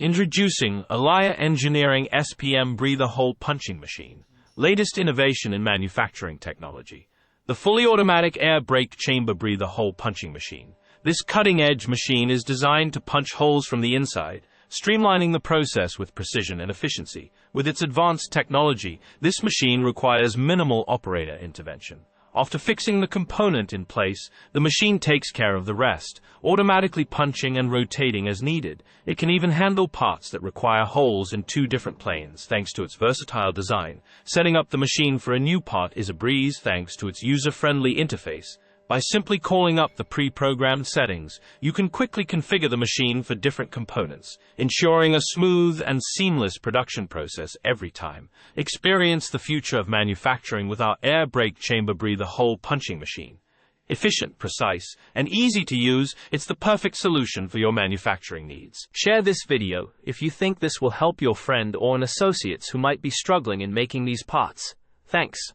Introducing Alaya Engineering SPM Breather Hole Punching Machine, latest innovation in manufacturing technology. The fully automatic air brake chamber breather hole punching machine. This cutting-edge machine is designed to punch holes from the inside, streamlining the process with precision and efficiency. With its advanced technology, this machine requires minimal operator intervention. After fixing the component in place, the machine takes care of the rest, automatically punching and rotating as needed. It can even handle parts that require holes in two different planes thanks to its versatile design. Setting up the machine for a new part is a breeze thanks to its user-friendly interface. By simply calling up the pre-programmed settings, you can quickly configure the machine for different components, ensuring a smooth and seamless production process every time. Experience the future of manufacturing with our air brake chamber breather hole punching machine. Efficient, precise, and easy to use, it's the perfect solution for your manufacturing needs. Share this video if you think this will help your friend or an associate who might be struggling in making these parts. Thanks.